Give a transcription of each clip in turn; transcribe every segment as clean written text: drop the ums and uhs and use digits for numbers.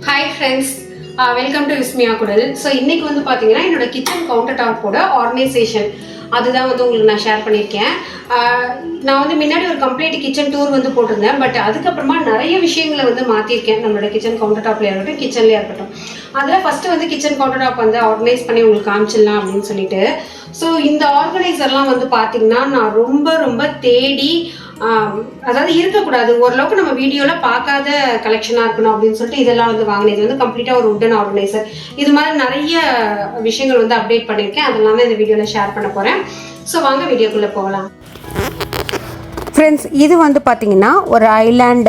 Hi friends, welcome to Vismia Kudal. So இன்னைக்கு வந்து பாத்தீங்கன்னா என்னோட கிச்சன் கவுண்டர் டாப்போட ஆர்கனைசேஷன் அதுதான் வந்து உங்களுக்கு நான் ஷேர் பண்ணியிருக்கேன். நான் வந்து முன்னாடி ஒரு கம்ப்ளீட் கிச்சன் டூர் வந்து போட்டிருந்தேன். பட் அதுக்கப்புறமா நிறைய விஷயங்களை வந்து மாற்றிருக்கேன் நம்மளோட கிச்சன் கவுண்டர் டாப்லேயே இருக்கட்டும், கிச்சன்லேயே இருக்கட்டும். அதில் ஃபஸ்ட்டு வந்து கிச்சன் கவுண்டர் டாப் வந்து ஆர்கனைஸ் பண்ணி உங்களுக்கு காமிச்சிடலாம் அப்படின்னு சொல்லிட்டு. ஸோ இந்த ஆர்கனைசர்லாம் வந்து பார்த்தீங்கன்னா நான் ரொம்ப தேடி, அதாவது இருக்கக்கூடாது, ஓரளவுக்கு நம்ம வீடியோவில் பார்க்காத கலெக்ஷனாக இருக்கணும் அப்படின்னு சொல்லிட்டு இதெல்லாம் வந்து வாங்கினேன். இது வந்து கம்ப்ளீட்டாக ஒரு உட்டன் ஆர்கனைசர். இது மாதிரி நிறைய விஷயங்கள் வந்து அப்டேட் பண்ணியிருக்கேன். அதெல்லாம் தான் இந்த வீடியோவில் ஷேர் பண்ண போகிறேன். ஸோ வாங்க வீடியோக்குள்ளே போகலாம். ஃப்ரெண்ட்ஸ், இது வந்து பார்த்திங்கன்னா ஒரு ஐலாண்ட்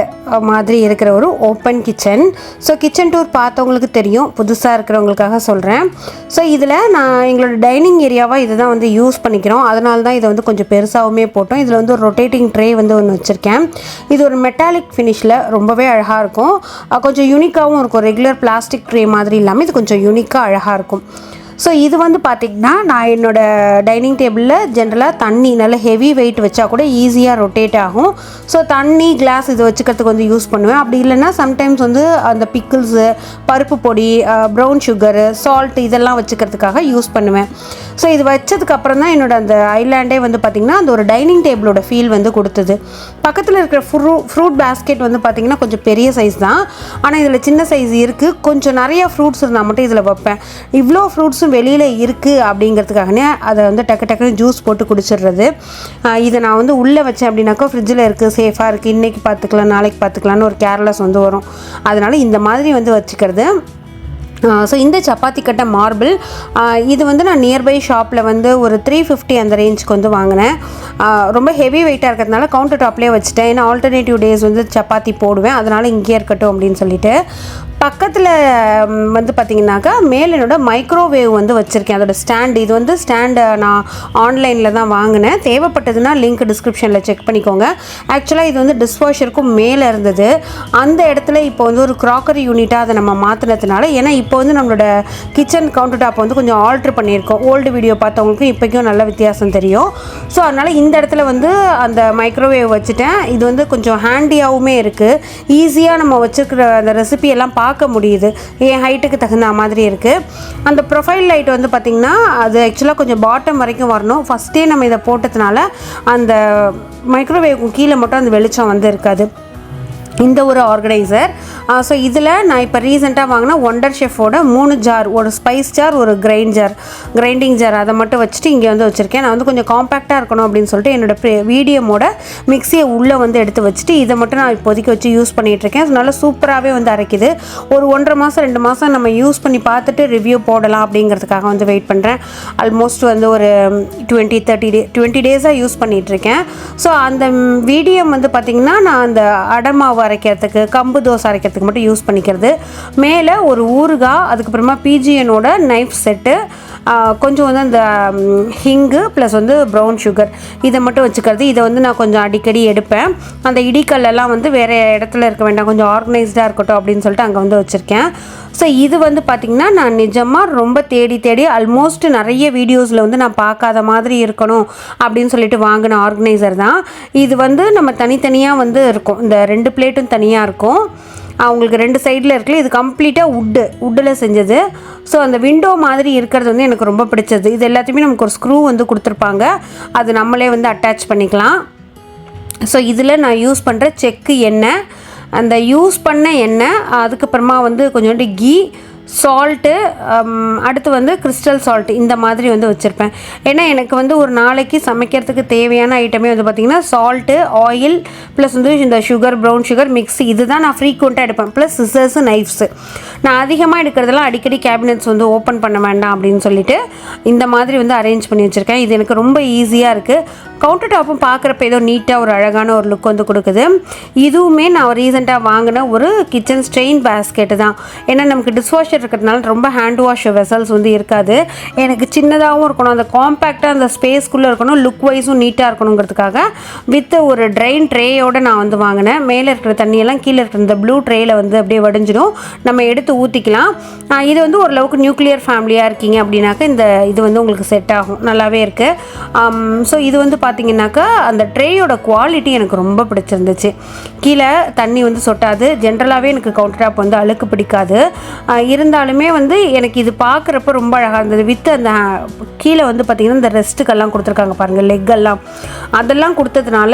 மாதிரி இருக்கிற ஒரு open kitchen. So kitchen tour பார்த்தவங்களுக்கு தெரியும், புதுசாக இருக்கிறவங்களுக்காக சொல்கிறேன். ஸோ இதில் நான் எங்களோட டைனிங் ஏரியாவாக இதை தான் வந்து யூஸ் பண்ணிக்கிறோம். அதனால தான் இதை வந்து கொஞ்சம் பெருசாகவுமே போட்டோம். இதில் வந்து ஒரு ரொட்டேட்டிங் ட்ரே வந்து ஒன்று வச்சுருக்கேன். இது ஒரு மெட்டாலிக் ஃபினிஷில் ரொம்பவே அழகாக இருக்கும். கொஞ்சம் யூனிக்காகவும் இருக்கும். ரெகுலர் பிளாஸ்டிக் ட்ரே மாதிரி இல்லாமல் இது கொஞ்சம் யூனிக்காக அழகாக இருக்கும். ஸோ இது வந்து பார்த்திங்கன்னா நான் என்னோடய டைனிங் டேபிளில் ஜென்ரலாக தண்ணி நல்ல ஹெவி வெயிட் வச்சா கூட ஈஸியாக ரொட்டேட் ஆகும். ஸோ தண்ணி கிளாஸ் இது வச்சுக்கிறதுக்கு வந்து யூஸ் பண்ணுவேன். அப்படி இல்லைன்னா சம்டைம்ஸ் வந்து அந்த பிக்கிள்ஸு, பருப்பு பொடி, ப்ரௌன் சுகரு, சால்ட் இதெல்லாம் வச்சுக்கிறதுக்காக யூஸ் பண்ணுவேன். ஸோ இது வச்சதுக்கப்புறம் தான் என்னோடய அந்த ஐலாண்டே வந்து பார்த்திங்கன்னா அந்த ஒரு டைனிங் டேபிளோட ஃபீல் வந்து கொடுத்தது. பக்கத்தில் இருக்கிற ஃப்ரூட் பேஸ்கெட் வந்து பார்த்திங்கன்னா கொஞ்சம் பெரிய சைஸ் தான். ஆனால் இதில் சின்ன சைஸ் இருக்குது. கொஞ்சம் நிறையா ஃப்ரூட்ஸ் இருந்தால் மட்டும் இதில் வைப்பேன். இவ்வளோ ஃப்ரூட்ஸும் வெளியில் இருக்குது அப்படிங்கிறதுக்காகனே அதை வந்து டக்குன்னு ஜூஸ் போட்டு குடிச்சிடுறது. இதை நான் வந்து உள்ளே வச்சேன் அப்படின்னாக்கா ஃப்ரிட்ஜில் இருக்குது, சேஃபாக இருக்குது, இன்றைக்கி பார்த்துக்கலாம் நாளைக்கு பார்த்துக்கலான்னு ஒரு கேர்லெஸ் வந்து வரும். அதனால் இந்த மாதிரி வந்து வச்சுக்கிறது. ஸோ இந்த சப்பாத்தி கட்டை மார்பிள் இது வந்து நான் நியர்பை ஷாப்பில் வந்து ஒரு 350 அந்த ரேஞ்சுக்கு வந்து வாங்கினேன். ரொம்ப ஹெவி வெயிட்டாக இருக்கிறதுனால கவுண்டர் டாப்லேயே வச்சுட்டேன். ஏன்னா ஆல்டர்னேட்டிவ் டேஸ் வந்து சப்பாத்தி போடுவேன், அதனால் இங்கேயே இருக்கட்டும் அப்படின்னு சொல்லிட்டு. பக்கத்தில் வந்து பார்த்திங்கனாக்கா மேலே என்னோட மைக்ரோவேவ் வந்து வச்சுருக்கேன். அதோட ஸ்டாண்டு, இது வந்து ஸ்டாண்டை நான் ஆன்லைனில் தான் வாங்கினேன். தேவைப்பட்டதுன்னா லிங்க் டிஸ்கிரிப்ஷனில் செக் பண்ணிக்கோங்க. ஆக்சுவலாக இது வந்து டிஷ்வாஷருக்கும் மேலே இருந்தது. அந்த இடத்துல இப்போ வந்து ஒரு க்ராக்கரி யூனிட்டாக அதை நம்ம மாற்றினதுனால, ஏன்னா இப்போ வந்து நம்மளோட கிச்சன் கவுண்டர் டாப் வந்து கொஞ்சம் ஆல்ட்ரு பண்ணியிருக்கோம். ஓல்டு வீடியோ பார்த்தவங்களுக்கும் இப்போக்கும் நல்ல வித்தியாசம் தெரியும். ஸோ அதனால் இந்த இடத்துல வந்து அந்த மைக்ரோவேவ் வச்சுட்டேன். இது வந்து கொஞ்சம் ஹேண்டியாகவுமே இருக்குது. ஈஸியாக நம்ம வச்சுருக்கிற அந்த ரெசிபியெல்லாம் பார்க்க முடியுது. என் ஹைட்டுக்கு தகுந்த மாதிரி இருக்குது. அந்த ப்ரொஃபைல் லைட் வந்து பார்த்திங்கன்னா அது ஆக்சுவலாக கொஞ்சம் பாட்டம் வரைக்கும் வரணும். ஃபஸ்ட்டே நம்ம இதை போட்டதுனால அந்த மைக்ரோவேவ்க்கு கீழே மட்டும் அந்த வெளிச்சம் வந்து இருக்காது. இந்த ஒரு ஆர்கனைசர். ஸோ இதில் நான் இப்போ ரீசெண்டாக வாங்கினா ஒண்டர் ஷெஃபோட 3 ஜார், ஒரு ஸ்பைஸ் ஜார், ஒரு கிரைண்டிங் ஜார், அதை மட்டும் வச்சுட்டு இங்கே வந்து வச்சுருக்கேன். நான் வந்து கொஞ்சம் காம்பேக்டாக இருக்கணும் அப்படின்னு சொல்லிட்டு என்னோடய மீடியமோட மிக்சியை உள்ளே வந்து எடுத்து வச்சுட்டு இதை மட்டும் நான் இப்போதைக்கு வச்சு யூஸ் பண்ணிகிட்ருக்கேன். நல்லா சூப்பராகவே வந்து அரைக்குது. ஒரு 1.5 மாதம் 2 மாதம் நம்ம யூஸ் பண்ணி பார்த்துட்டு ரிவ்யூ போடலாம் அப்படிங்கிறதுக்காக வந்து வெயிட் பண்ணுறேன். ஆல்மோஸ்ட் வந்து ஒரு 20 டேஸாக யூஸ் பண்ணிகிட்ருக்கேன். ஸோ அந்த மீடியம் வந்து பார்த்திங்கன்னா நான் அந்த அடமாவு அரைக்கிறதுக்கு, கம்பு தோசை அரைக்கிறதுக்கு மட்டும் யூஸ் பண்ணிக்கிறது. மேலே ஒரு ஊறுகாய், அதுக்கப்புறமா பிஜிஎனோட நைஃப் செட்டு, கொஞ்சம் வந்து அந்த ஹிங்கு ப்ளஸ் வந்து ப்ரௌன் சுகர், இதை மட்டும் வச்சுக்கிறது. இதை வந்து நான் கொஞ்சம் அடிக்கடி எடுப்பேன். அந்த இடிக்கல்லாம் வந்து வேறு இடத்துல இருக்க வேண்டாம், கொஞ்சம் ஆர்கனைஸ்டாக இருக்கட்டும் அப்படின்னு சொல்லிட்டு அங்கே வந்து வச்சுருக்கேன். ஸோ இது வந்து பார்த்திங்கன்னா நான் நிஜமாக ரொம்ப தேடி ஆல்மோஸ்ட் நிறைய வீடியோஸில் வந்து நான் பார்க்காத மாதிரி இருக்கணும் அப்படின்னு சொல்லிட்டு வாங்கின ஆர்கனைசர் தான் இது. வந்து நம்ம தனித்தனியாக வந்து இருக்கும். இந்த 2 பிளேட்டும் தனியாக இருக்கும். அவங்களுக்கு 2 சைடில் இருக்குல்ல, இது கம்ப்ளீட்டாக உட்டில் செஞ்சது. ஸோ அந்த விண்டோ மாதிரி இருக்கிறது வந்து எனக்கு ரொம்ப பிடிச்சது. இது எல்லாத்தையுமே நமக்கு ஒரு ஸ்க்ரூ வந்து கொடுத்துருப்பாங்க, அது நம்மளே வந்து அட்டாச் பண்ணிக்கலாம். ஸோ இதில் நான் யூஸ் பண்ணுற செக்கு எண்ணெய், அந்த யூஸ் பண்ண எண்ணெய், அதுக்கப்புறமா வந்து கொஞ்சோண்டு கீ, சால்ட்டு, அடுத்து வந்து கிறிஸ்டல் சால்ட், இந்த மாதிரி வந்து வச்சுருப்பேன். ஏன்னா எனக்கு வந்து ஒரு நாளைக்கு சமைக்கிறதுக்கு தேவையான ஐட்டமே வந்து பார்த்திங்கன்னா சால்ட்டு, ஆயில் ப்ளஸ் வந்து இந்த சுகர், ப்ரௌன் சுகர், மிக்ஸி, இதுதான் நான் ஃப்ரீக்வெண்ட்டாக எடுப்பேன். Plus scissors, knives. நான் அதிகமாக எடுக்கிறதெல்லாம் அடிக்கடி கேபினெட்ஸ் வந்து ஓப்பன் பண்ண வேண்டாம் அப்படின்னு சொல்லிட்டு இந்த மாதிரி வந்து அரேஞ்ச் பண்ணி வச்சுருக்கேன். இது எனக்கு ரொம்ப ஈஸியாக இருக்குது. கவுண்டர் டாப்பும் பார்க்குறப்ப ஏதோ நீட்டாக ஒரு அழகான ஒரு லுக் வந்து கொடுக்குது. இதுவுமே நான் ரீசெண்டாக வாங்கின ஒரு கிச்சன் ஸ்ட்ரெயின் பேஸ்கெட்டு தான். ஏன்னா நமக்கு டிஷ்வாஷர் வாஷர் இருக்கிறதுனால ரொம்ப ஹேண்ட் வாஷ் வெசல்ஸ் வந்து இருக்காது. எனக்கு சின்னதாகவும் இருக்கணும், அந்த காம்பேக்டாக அந்த ஸ்பேஸ்க்குள்ளே இருக்கணும், லுக் வைஸும் நீட்டாக இருக்கணுங்கிறதுக்காக வித் ஒரு ட்ரெயின் ட்ரேயோடு நான் வந்து வாங்கினேன். மேலே இருக்கிற தண்ணியெல்லாம் கீழே இருக்கிற இந்த ப்ளூ ட்ரேயில் வந்து அப்படியே வடிஞ்சிடும், நம்ம எடுத்து ஊற்றிக்கலாம். இது வந்து ஓரளவுக்கு நியூக்ளியர் ஃபேமிலியாக இருக்கீங்க அப்படின்னாக்கா இது வந்து உங்களுக்கு செட் ஆகும், நல்லாவே இருக்குது. ஸோ இது வந்து பார்த்திங்கனாக்கா அந்த ட்ரேயோட குவாலிட்டி எனக்கு ரொம்ப பிடிச்சிருந்துச்சு. கீழே தண்ணி வந்து சொட்டாது. ஜென்ரலாகவே எனக்கு கவுண்டர் டாப் வந்து அழுக்கு பிடிக்காது. இருந்தாலுமே வந்து எனக்கு இது பார்க்குறப்ப ரொம்ப அழகாக இருந்தது. வித் அந்த கீழே வந்து பார்த்திங்கன்னா இந்த ரெஸ்ட்டுக்கெல்லாம் கொடுத்துருக்காங்க பாருங்கள், லெக்கெல்லாம் அதெல்லாம் கொடுத்ததுனால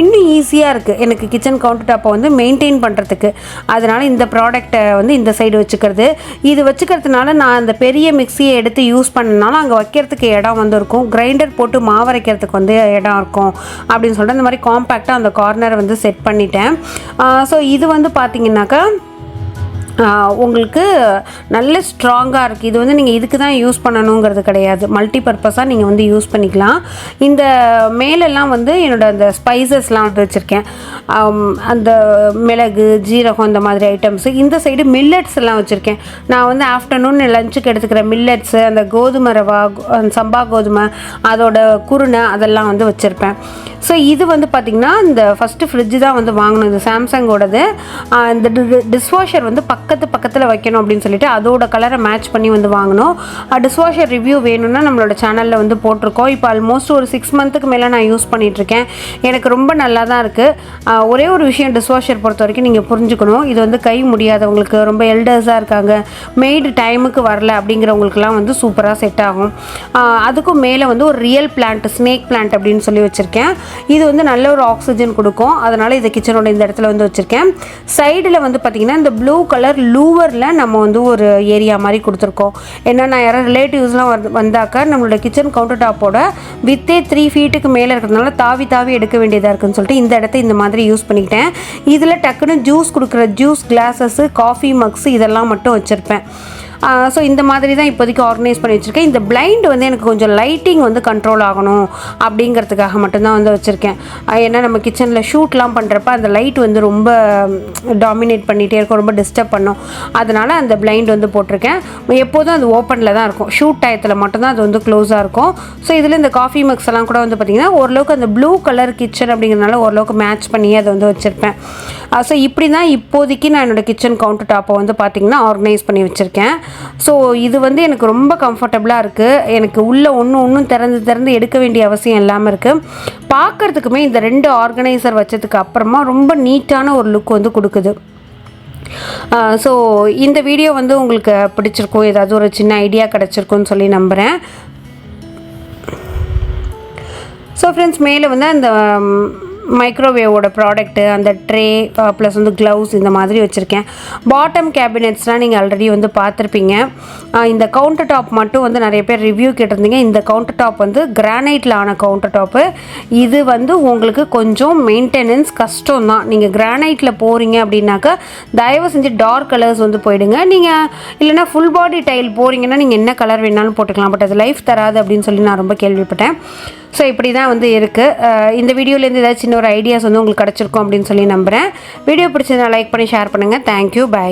இன்னும் ஈஸியாக இருக்குது எனக்கு கிச்சன் கவுண்டர் டாப்பை வந்து மெயின்டைன் பண்ணுறதுக்கு. அதனால் இந்த ப்ராடக்டை வந்து இந்த சைடு வச்சுக்கிறது, இது வச்சுக்கிறதுனால நான் அந்த பெரிய மிக்சியை எடுத்து யூஸ் பண்ணனால அங்கே வைக்கிறதுக்கு இடம் வந்து இருக்கும், கிரைண்டர் போட்டு மாவு அரைக்கிறதுக்கு வந்து இடம் இருக்கும் அப்படின்னு சொல்லிட்டு இந்த மாதிரி காம்பேக்டாக அந்த கார்னரை வந்து செட் பண்ணிட்டேன். ஸோ இது வந்து பார்த்திங்கனாக்கா உங்களுக்கு நல்ல ஸ்ட்ராங்காக இருக்குது. இது வந்து நீங்கள் இதுக்கு தான் யூஸ் பண்ணணுங்கிறது கிடையாது, மல்டி பர்பஸாக நீங்கள் வந்து யூஸ் பண்ணிக்கலாம். இந்த மேலெல்லாம் வந்து என்னோடய அந்த ஸ்பைசஸ்லாம் வந்து வச்சுருக்கேன், அந்த மிளகு ஜீரகம் இந்த மாதிரி ஐட்டம்ஸு. இந்த சைடு மில்லட்ஸ் எல்லாம் வச்சுருக்கேன். நான் வந்து ஆஃப்டர்நூன் லஞ்சுக்கு எடுத்துக்கிற மில்லட்ஸு, அந்த கோதுமை ரவா, சம்பா கோதுமை, அதோட குருணை அதெல்லாம் வந்து வச்சுருப்பேன். ஸோ இது வந்து பார்த்திங்கன்னா இந்த ஃபஸ்ட்டு ஃப்ரிட்ஜு தான் வந்து வாங்கணும், இது சாம்சங்கோடது. இந்த டிஷ்வாஷர் வந்து பக்கத்தில் வைக்கணும் அப்படின்னு சொல்லிட்டு அதோட கலரை மேட்ச் பண்ணி வந்து வாங்கணும். டிஷ்வாஷர் ரிவ்யூ வேணும்னா நம்மளோட சேனலில் வந்து போட்டிருக்கோம். இப்போ ஆல்மோஸ்ட் ஒரு 6 மந்த்துக்கு மேலே நான் யூஸ் பண்ணிகிட்ருக்கேன், எனக்கு ரொம்ப நல்லா தான் இருக்குது. ஒரே ஒரு விஷயம் டிஷ்வாஷர் பொறுத்த வரைக்கும் நீங்கள் புரிஞ்சுக்கணும், இது வந்து கை முடியாதவங்களுக்கு, ரொம்ப எல்டர்ஸாக இருக்காங்க, மெய்டு டைமுக்கு வரல அப்படிங்கிறவங்களுக்குலாம் வந்து சூப்பராக செட் ஆகும். அதுக்கும் மேலே வந்து ஒரு ரியல் பிளான்ட், ஸ்னேக் பிளான்ட் அப்படின்னு சொல்லி வச்சுருக்கேன். இது வந்து நல்ல ஒரு ஆக்சிஜன் கொடுக்கும், அதனால் இதை கிச்சனோட இந்த இடத்துல வந்து வச்சுருக்கேன். சைடில் வந்து பார்த்திங்கன்னா இந்த ப்ளூ கலர் லூவரில் நம்ம வந்து ஒரு ஏரியா மாதிரி கொடுத்துருக்கோம். என்னென்னா யாராவது ரிலேட்டிவ்ஸ்லாம் வந்தாக்கா நம்மளோட கிச்சன் கவுண்டர் டாப்போட வித்தே 3 ஃபீட்டுக்கு மேலே இருக்கிறதுனால தாவி எடுக்க வேண்டியதாக இருக்குதுன்னு சொல்லிட்டு இந்த இடத்த இந்த மாதிரி யூஸ் பண்ணிக்கிட்டேன். இதில் டக்குன்னு ஜூஸ் கொடுக்குற ஜூஸ் கிளாஸஸ்ஸு, காஃபி மக்ஸு இதெல்லாம் மட்டும் வச்சுருப்பேன். ஸோ இந்த மாதிரி தான் இப்போதைக்கு ஆர்கனைஸ் பண்ணி வச்சுருக்கேன். இந்த பிளைண்ட் வந்து எனக்கு கொஞ்சம் லைட்டிங் வந்து கண்ட்ரோல் ஆகணும் அப்படிங்கிறதுக்காக மட்டும்தான் வந்து வச்சுருக்கேன். ஏன்னா நம்ம கிச்சனில் ஷூட்லாம் பண்ணுறப்ப அந்த லைட் வந்து ரொம்ப டாமினேட் பண்ணிகிட்டே இருக்கும், ரொம்ப டிஸ்டர்ப் பண்ணும். அதனால் அந்த பிளைண்ட் வந்து போட்டிருக்கேன். எப்போதும் அது ஓப்பனில் தான் இருக்கும், ஷூட் டயத்தில் மட்டும்தான் அது வந்து க்ளோஸாக இருக்கும். ஸோ இதில் இந்த காஃபி மிக்ஸ் எல்லாம் கூட வந்து பார்த்திங்கன்னா ஓரளவுக்கு அந்த ப்ளூ கலர் கிச்சன் அப்படிங்கிறதுனால ஓரளவுக்கு மேட்ச் பண்ணி அதை வந்து வச்சுருப்பேன். ஸோ இப்படி தான் இப்போதைக்கு நான் என்னோடய கிச்சன் கவுண்டர் டாப்பை வந்து பார்த்திங்கன்னா ஆர்கனைஸ் பண்ணி வச்சுருக்கேன். ஸோ இது வந்து எனக்கு ரொம்ப கம்ஃபர்டபுளாக இருக்குது. எனக்கு உள்ளே ஒன்றும் திறந்து எடுக்க வேண்டிய அவசியம் இல்லாமல் இருக்குது. பார்க்குறதுக்குமே இந்த 2 ஆர்கனைசர் வச்சதுக்கு அப்புறமா ரொம்ப நீட்டான ஒரு லுக் வந்து கொடுக்குது. ஸோ இந்த வீடியோ வந்து உங்களுக்கு பிடிச்சிருக்கும், ஏதாவது ஒரு சின்ன ஐடியா கிடச்சிருக்குன்னு சொல்லி நம்புகிறேன். ஸோ ஃப்ரெண்ட்ஸ், மேலே வந்து அந்த மைக்ரோவேவோட ப்ராடக்ட்டு, அந்த ட்ரே ப்ளஸ் வந்து க்ளவுஸ் இந்த மாதிரி வச்சுருக்கேன். பாட்டம் கேபினெட்ஸ்லாம் நீங்கள் ஆல்ரெடி வந்து பார்த்துருப்பீங்க. இந்த கவுண்டர் டாப் மட்டும் வந்து நிறைய பேர் ரிவ்யூ கேட்டிருந்தீங்க. இந்த கவுண்டர் டாப் வந்து கிரானைட்டில் ஆன கவுண்டர் டாப்பு. இது வந்து உங்களுக்கு கொஞ்சம் மெயின்டெனன்ஸ் கஷ்டம் தான். நீங்கள் கிரானைட்டில் போகிறீங்க அப்படின்னாக்கா தயவு செஞ்சு டார்க் கலர்ஸ் வந்து போயிடுங்க. நீங்கள் இல்லைனா ஃபுல் பாடி டைல் போகிறீங்கன்னா நீங்கள் என்ன கலர் வேணாலும் போட்டுக்கலாம், பட் அது லைஃப் தராது அப்படின்னு சொல்லி நான் ரொம்ப கேள்விப்பட்டேன். ஸோ இப்படி தான் வந்து இருக்குது. இந்த வீடியோலேருந்து ஏதாச்சும் சின்ன ஒரு ஐடியாஸ் வந்து உங்களுக்கு கிடச்சிருக்கும் அப்படின்னு சொல்லி நம்புகிறேன். வீடியோ பிடிச்சதுனா லைக் பண்ணி ஷேர் பண்ணுங்கள். Thank you, by.